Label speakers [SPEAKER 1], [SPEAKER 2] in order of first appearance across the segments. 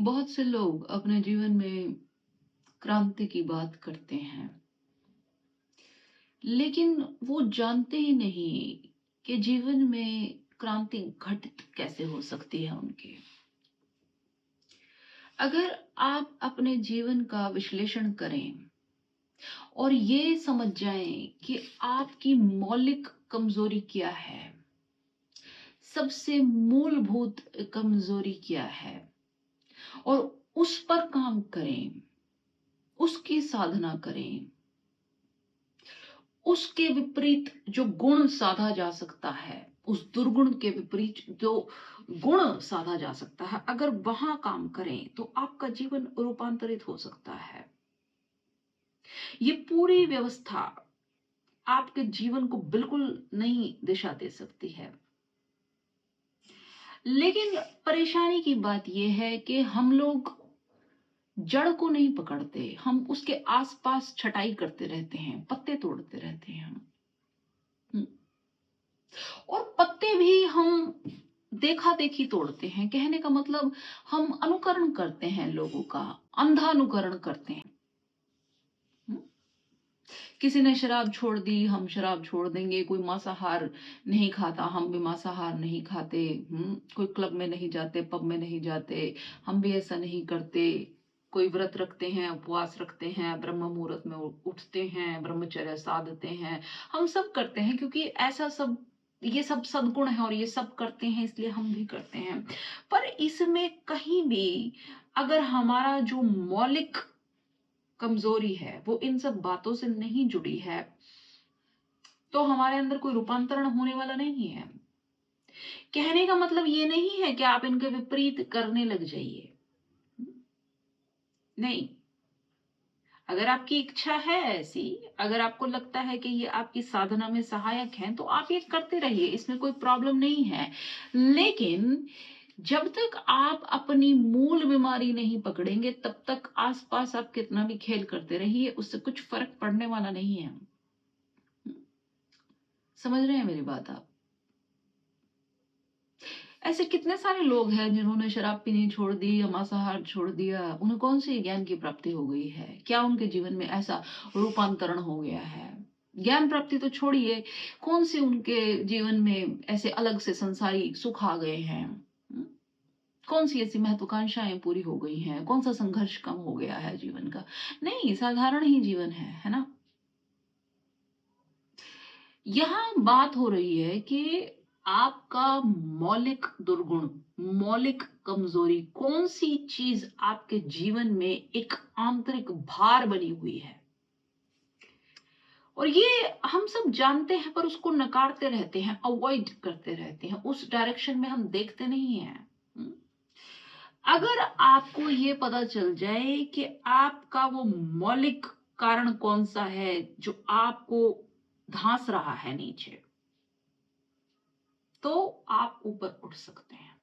[SPEAKER 1] बहुत से लोग अपने जीवन में क्रांति की बात करते हैं, लेकिन वो जानते ही नहीं कि जीवन में क्रांति घटित कैसे हो सकती है उनके। अगर आप अपने जीवन का विश्लेषण करें और ये समझ जाएं कि आपकी मौलिक कमजोरी क्या है, सबसे मूलभूत कमजोरी क्या है, और उस पर काम करें, उसकी साधना करें, उसके विपरीत जो गुण साधा जा सकता है, उस दुर्गुण के विपरीत जो गुण साधा जा सकता है, अगर वहां काम करें तो आपका जीवन रूपांतरित हो सकता है। ये पूरी व्यवस्था आपके जीवन को बिल्कुल नई दिशा दे सकती है। लेकिन परेशानी की बात यह है कि हम लोग जड़ को नहीं पकड़ते, हम उसके आसपास छटाई करते रहते हैं, पत्ते तोड़ते रहते हैं हम। और पत्ते भी हम देखा देखी तोड़ते हैं। कहने का मतलब हम अनुकरण करते हैं, लोगों का अंधा अनुकरण करते हैं। किसी ने शराब छोड़ दी, हम शराब छोड़ देंगे। कोई मांसाहार नहीं खाता, हम भी मांसाहार नहीं खाते। कोई क्लब में नहीं जाते, पब में नहीं जाते, हम भी ऐसा नहीं करते। कोई व्रत रखते हैं, उपवास रखते हैं, ब्रह्म मुहूर्त में उठते हैं, ब्रह्मचर्य साधते हैं। हम सब करते हैं क्योंकि ऐसा सब, ये सब सद्गुण है और ये सब करते हैं, इसलिए हम भी करते हैं। पर इसमें कहीं भी अगर हमारा जो मौलिक कमजोरी है वो इन सब बातों से नहीं जुड़ी है, तो हमारे अंदर कोई रूपांतरण होने वाला नहीं है। कहने का मतलब ये नहीं है कि आप इनके विपरीत करने लग जाइए, नहीं। अगर आपकी इच्छा है ऐसी, अगर आपको लगता है कि ये आपकी साधना में सहायक है, तो आप ये करते रहिए, इसमें कोई प्रॉब्लम नहीं है। लेकिन जब तक आप अपनी मूल बीमारी नहीं पकड़ेंगे, तब तक आसपास आप कितना भी खेल करते रहिए, उससे कुछ फर्क पड़ने वाला नहीं है। समझ रहे हैं मेरी बात आप? ऐसे कितने सारे लोग हैं जिन्होंने शराब पीनी छोड़ दी या मांसाहार छोड़ दिया। उन्हें कौन सी ज्ञान की प्राप्ति हो गई है? क्या उनके जीवन में ऐसा रूपांतरण हो गया है? ज्ञान प्राप्ति तो छोड़िए, कौन से उनके जीवन में ऐसे अलग से संसारी सुख आ गए हैं? कौन सी ऐसी महत्वाकांक्षाएं पूरी हो गई हैं? कौन सा संघर्ष कम हो गया है जीवन का? नहीं, साधारण ही जीवन है ना। यहां बात हो रही है कि आपका मौलिक दुर्गुण, मौलिक कमजोरी, कौन सी चीज आपके जीवन में एक आंतरिक भार बनी हुई है। और ये हम सब जानते हैं, पर उसको नकारते रहते हैं, अवॉइड करते रहते हैं, उस डायरेक्शन में हम देखते नहीं हैं। अगर आपको ये पता चल जाए कि आपका वो मौलिक कारण कौन सा है जो आपको धांस रहा है नीचे, तो आप ऊपर उठ सकते हैं।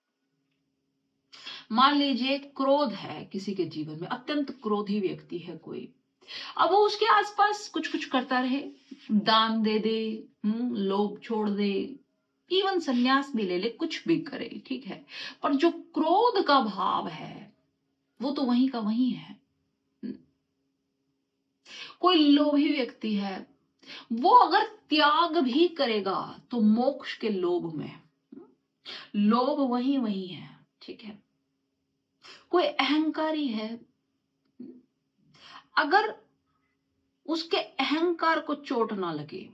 [SPEAKER 1] मान लीजिए क्रोध है किसी के जीवन में, अत्यंत क्रोधी व्यक्ति है कोई। अब वो उसके आसपास कुछ कुछ करता रहे, दान दे दे, लोभ छोड़ दे, इवन संन्यास भी ले ले, कुछ भी करे, ठीक है। पर जो क्रोध का भाव है वो तो वहीं का वहीं है। कोई लोभी व्यक्ति है, वो अगर त्याग भी करेगा तो मोक्ष के लोभ में, लोभ वहीं वहीं है, ठीक है। कोई अहंकारी है, अगर उसके अहंकार को चोट ना लगे,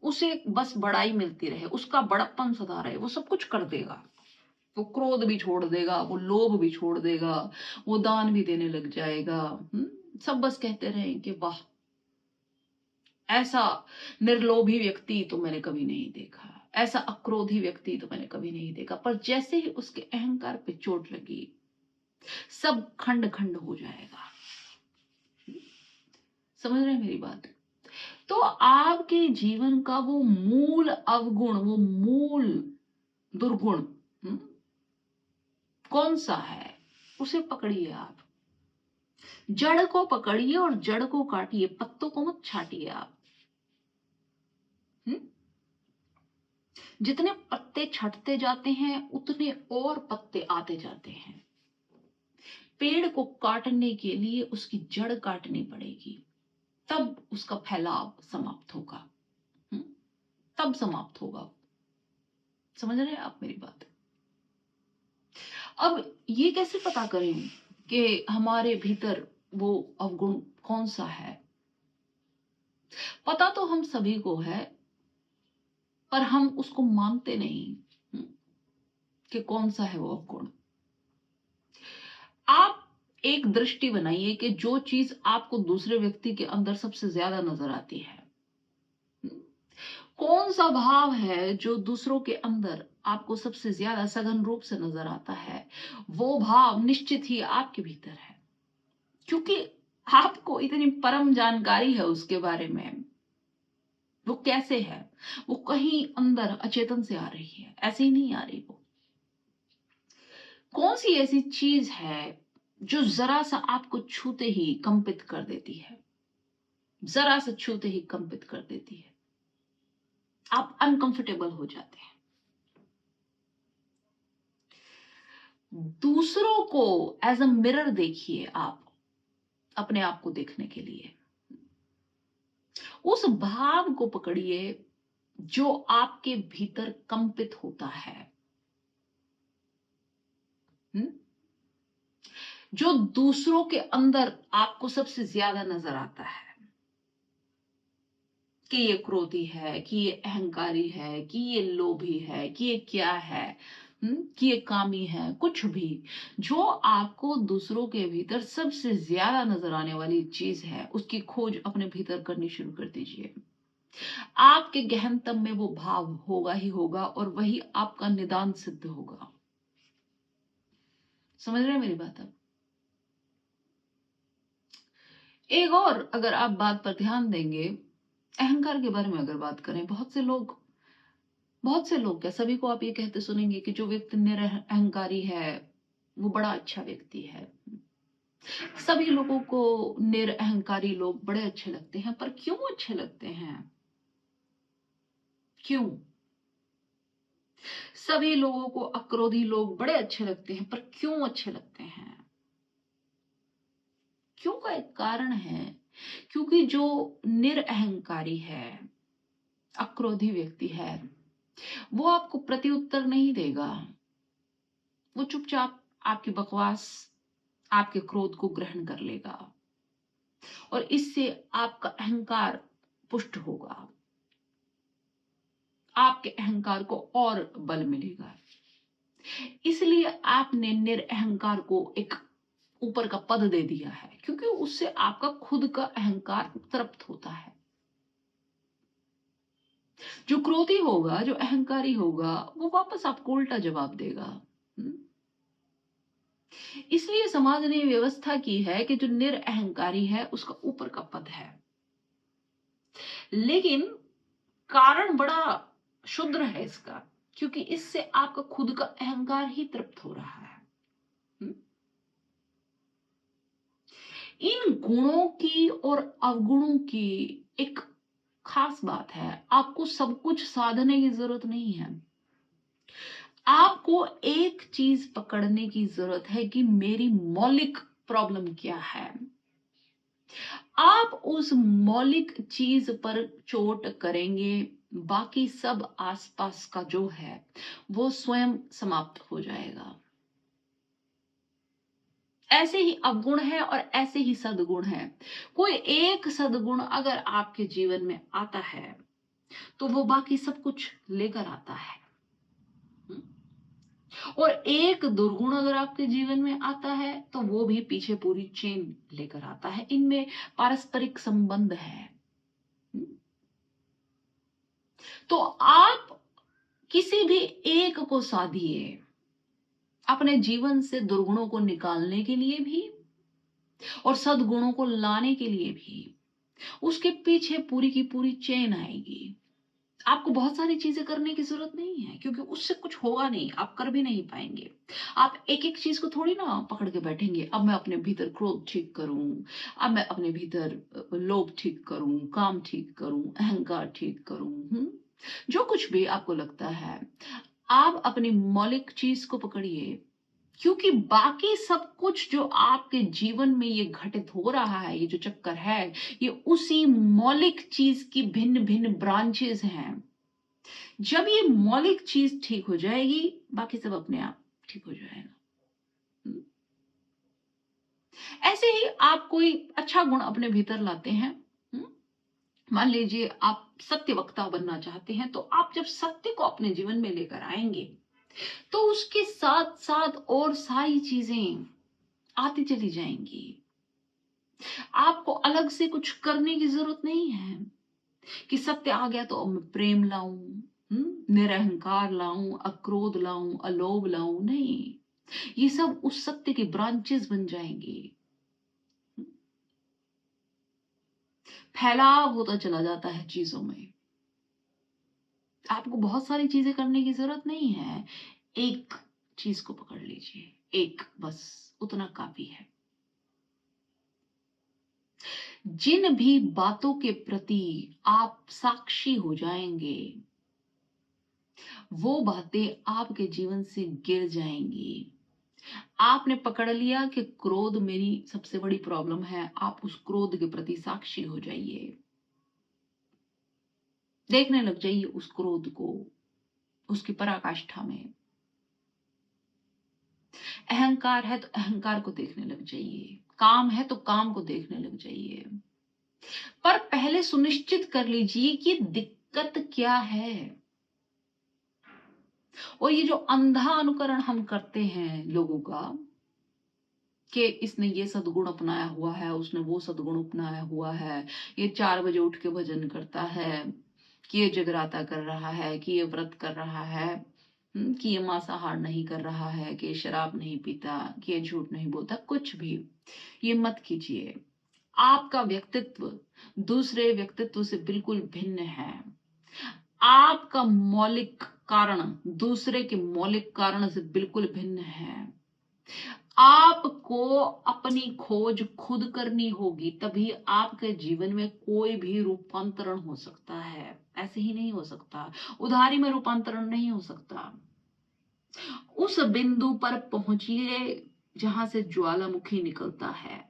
[SPEAKER 1] उसे बस बड़ाई मिलती रहे, उसका बड़प्पन सदा रहे, वो सब कुछ कर देगा। वो क्रोध भी छोड़ देगा, वो लोभ भी छोड़ देगा, वो दान भी देने लग जाएगा। सब बस कहते रहे कि वाह, ऐसा निर्लोभी व्यक्ति तो मैंने कभी नहीं देखा, ऐसा अक्रोधी व्यक्ति तो मैंने कभी नहीं देखा। पर जैसे ही उसके अहंकार पे चोट लगी, सब खंड खंड हो जाएगा। समझ रहे हैं मेरी बात? तो आपके जीवन का वो मूल अवगुण, वो मूल दुर्गुण कौन सा है, उसे पकड़िए आप। जड़ को पकड़िए और जड़ को काटिए, पत्तों को मत छाटिए आप। जितने पत्ते छटते जाते हैं, उतने और पत्ते आते जाते हैं। पेड़ को काटने के लिए उसकी जड़ काटनी पड़ेगी, तब उसका फैलाव समाप्त होगा। हम्म, तब समाप्त होगा। समझ रहे हैं आप मेरी बात? अब ये कैसे पता करें कि हमारे भीतर वो अवगुण कौन सा है? पता तो हम सभी को है, पर हम उसको मानते नहीं कि कौन सा है वो अवगुण। आप एक दृष्टि बनाइए कि जो चीज आपको दूसरे व्यक्ति के अंदर सबसे ज्यादा नजर आती है, कौन सा भाव है जो दूसरों के अंदर आपको सबसे ज्यादा सघन रूप से नजर आता है, वो भाव निश्चित ही आपके भीतर है, क्योंकि आपको इतनी परम जानकारी है उसके बारे में। वो कैसे है? वो कहीं अंदर अचेतन से आ रही है, ऐसे ही नहीं आ रही। वो कौन सी ऐसी चीज है जो जरा सा आपको छूते ही कंपित कर देती है? जरा सा छूते ही कंपित कर देती है, आप अनकंफर्टेबल हो जाते हैं। दूसरों को एज अ मिरर देखिए, आप अपने आप को देखने के लिए उस भाव को पकड़िए जो आपके भीतर कंपित होता है। जो दूसरों के अंदर आपको सबसे ज्यादा नजर आता है कि ये क्रोधी है, कि ये अहंकारी है, कि ये लोभी है, कि ये क्या है, कि ये कामी है, कुछ भी जो आपको दूसरों के भीतर सबसे ज्यादा नजर आने वाली चीज है, उसकी खोज अपने भीतर करनी शुरू कर दीजिए। आपके गहनतम में वो भाव होगा ही होगा, और वही आपका निदान सिद्ध होगा। समझ रहे हैं मेरी बात? अब एक और अगर आप बात पर ध्यान देंगे, अहंकार के बारे में अगर बात करें, बहुत से लोग क्या, सभी को आप ये कहते सुनेंगे कि जो व्यक्ति निरअहंकारी है वो बड़ा अच्छा व्यक्ति है। सभी लोगों को निरअहंकारी लोग बड़े अच्छे लगते हैं, पर क्यों अच्छे लगते हैं? क्यों? सभी लोगों को अक्रोधी लोग बड़े अच्छे लगते हैं, पर क्यों अच्छे लगते हैं? क्यों का एक कारण है, क्योंकि जो निरअहंकारी है, अक्रोधी व्यक्ति है, वो आपको प्रत्युत्तर नहीं देगा। वो चुपचाप आपकी बकवास, आपके क्रोध को ग्रहण कर लेगा, और इससे आपका अहंकार पुष्ट होगा, आपके अहंकार को और बल मिलेगा। इसलिए आपने निरअहंकार को एक ऊपर का पद दे दिया है, क्योंकि उससे आपका खुद का अहंकार तृप्त होता है। जो क्रोधी होगा, जो अहंकारी होगा, वो वापस आपको उल्टा जवाब देगा। इसलिए समाज ने व्यवस्था की है कि जो निरअहंकारी है उसका ऊपर का पद है, लेकिन कारण बड़ा क्षुद्र है इसका, क्योंकि इससे आपका खुद का अहंकार ही तृप्त हो रहा है। इन गुणों की और अवगुणों की एक खास बात है, आपको सब कुछ साधने की जरूरत नहीं है। आपको एक चीज पकड़ने की जरूरत है कि मेरी मौलिक प्रॉब्लम क्या है। आप उस मौलिक चीज पर चोट करेंगे, बाकी सब आसपास का जो है वो स्वयं समाप्त हो जाएगा। ऐसे ही अवगुण है और ऐसे ही सद्गुण है। कोई एक सद्गुण अगर आपके जीवन में आता है तो वो बाकी सब कुछ लेकर आता है, और एक दुर्गुण अगर आपके जीवन में आता है तो वो भी पीछे पूरी चेन लेकर आता है। इनमें पारस्परिक संबंध है। तो आप किसी भी एक को साधिए, अपने जीवन से दुर्गुणों को निकालने के लिए भी और सद्गुणों को लाने के लिए भी। उसके पीछे पूरी की पूरी चेन आएगी। आपको बहुत सारी चीजें करने की जरूरत नहीं है, क्योंकि उससे कुछ होगा नहीं, आप कर भी नहीं पाएंगे। आप एक एक चीज को थोड़ी ना पकड़ के बैठेंगे, अब मैं अपने भीतर क्रोध ठीक करूं, अब मैं अपने भीतर लोभ ठीक करूं, काम ठीक करूं, अहंकार ठीक करूं। जो कुछ भी आपको लगता है, आप अपनी मौलिक चीज को पकड़िए क्योंकि बाकी सब कुछ जो आपके जीवन में ये घटित हो रहा है, ये जो चक्कर है, ये उसी मौलिक चीज की भिन्न भिन्न ब्रांचेस हैं। जब ये मौलिक चीज ठीक हो जाएगी, बाकी सब अपने आप ठीक हो जाएगा। हम्म। ऐसे ही आप कोई अच्छा गुण अपने भीतर लाते हैं। हम्म। मान लीजिए आप सत्य वक्ता बनना चाहते हैं, तो आप जब सत्य को अपने जीवन में लेकर आएंगे, तो उसके साथ साथ और सारी चीजें आती चली जाएंगी। आपको अलग से कुछ करने की जरूरत नहीं है कि सत्य आ गया तो अब मैं प्रेम लाऊं, निरहंकार लाऊं, अक्रोध लाऊं, अलोभ लाऊं। नहीं, ये सब उस सत्य की ब्रांचेस बन जाएंगी। फैलाव होता चला जाता है चीजों में। आपको बहुत सारी चीजें करने की जरूरत नहीं है, एक चीज को पकड़ लीजिए, एक बस, उतना काफी है। जिन भी बातों के प्रति आप साक्षी हो जाएंगे, वो बातें आपके जीवन से गिर जाएंगी। आपने पकड़ लिया कि क्रोध मेरी सबसे बड़ी प्रॉब्लम है, आप उस क्रोध के प्रति साक्षी हो जाइए। देखने लग जाइए उस क्रोध को, उसकी पराकाष्ठा में। अहंकार है तो अहंकार को देखने लग जाइए, काम है तो काम को देखने लग जाइए। पर पहले सुनिश्चित कर लीजिए कि दिक्कत क्या है। और ये जो अंधा अनुकरण हम करते हैं लोगों का, कि इसने ये सद्गुण अपनाया हुआ है, उसने वो सद्गुण अपनाया हुआ है, ये 4 बजे उठ के भजन करता है, कि ये जगराता कर रहा है, कि ये व्रत कर रहा है, कि ये मांसाहार नहीं कर रहा है, कि ये शराब नहीं पीता, कि ये झूठ नहीं बोलता। कुछ भी ये मत कीजिए। आपका व्यक्तित्व दूसरे व्यक्तित्व से बिल्कुल भिन्न है। आपका मौलिक कारण दूसरे के मौलिक कारण से बिल्कुल भिन्न है। आपको अपनी खोज खुद करनी होगी, तभी आपके जीवन में कोई भी रूपांतरण हो सकता है। ऐसे ही नहीं हो सकता, उधारी में रूपांतरण नहीं हो सकता। उस बिंदु पर पहुंचिए जहां से ज्वालामुखी निकलता है,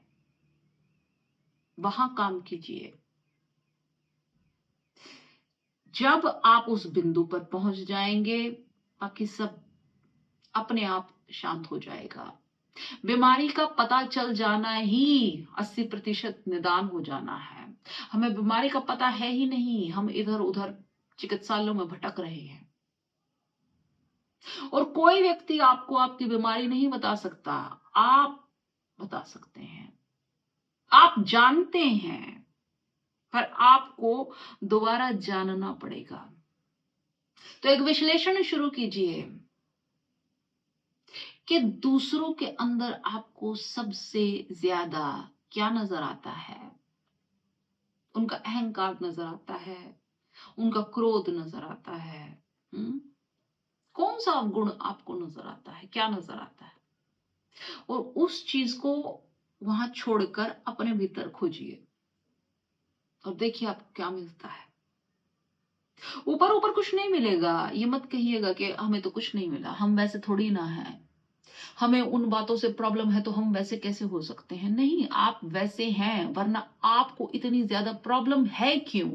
[SPEAKER 1] वहां काम कीजिए। जब आप उस बिंदु पर पहुंच जाएंगे, बाकी सब अपने आप शांत हो जाएगा। बीमारी का पता चल जाना ही 80% निदान हो जाना है। हमें बीमारी का पता है ही नहीं, हम इधर उधर चिकित्सालयों में भटक रहे हैं। और कोई व्यक्ति आपको आपकी बीमारी नहीं बता सकता, आप बता सकते हैं। आप जानते हैं, पर आपको दोबारा जानना पड़ेगा। तो एक विश्लेषण शुरू कीजिए कि दूसरों के अंदर आपको सबसे ज्यादा क्या नजर आता है। उनका अहंकार नजर आता है, उनका क्रोध नजर आता है। कौन सा गुण आपको नजर आता है, क्या नजर आता है? और उस चीज को वहां छोड़कर अपने भीतर खोजिए और देखिए आपको क्या मिलता है। ऊपर ऊपर कुछ नहीं मिलेगा। ये मत कहिएगा कि हमें तो कुछ नहीं मिला, हम वैसे थोड़ी ना है, हमें उन बातों से प्रॉब्लम है तो हम वैसे कैसे हो सकते हैं। नहीं, आप वैसे हैं, वरना आपको इतनी ज्यादा प्रॉब्लम है क्यों?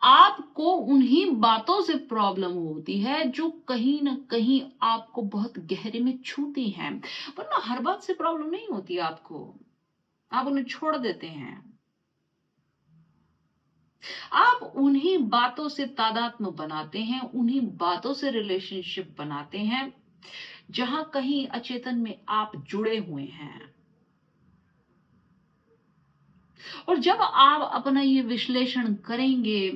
[SPEAKER 1] आपको उन्हीं बातों से प्रॉब्लम होती है जो कहीं ना कहीं आपको बहुत गहरे में छूती हैं, वरना हर बात से प्रॉब्लम नहीं होती आपको। आप उन्हें छोड़ देते हैं। आप उन्हीं बातों से तादात्म्य बनाते हैं, उन्हीं बातों से रिलेशनशिप बनाते हैं जहां कहीं अचेतन में आप जुड़े हुए हैं। और जब आप अपना ये विश्लेषण करेंगे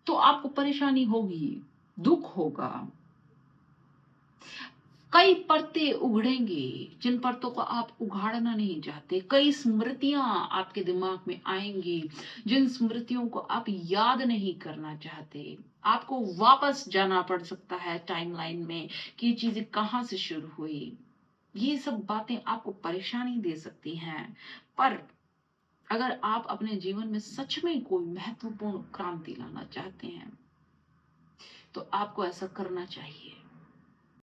[SPEAKER 1] तो आपको परेशानी होगी, दुख होगा, कई परतें उघड़ेंगी जिन परतों को आप उघाड़ना नहीं चाहते। कई स्मृतियां आपके दिमाग में आएंगी जिन स्मृतियों को आप याद नहीं करना चाहते। आपको वापस जाना पड़ सकता है टाइमलाइन में कि ये चीजें कहां से शुरू हुई। ये सब बातें आपको परेशानी दे सकती हैं, पर अगर आप अपने जीवन में सच में कोई महत्वपूर्ण क्रांति लाना चाहते हैं, तो आपको ऐसा करना चाहिए।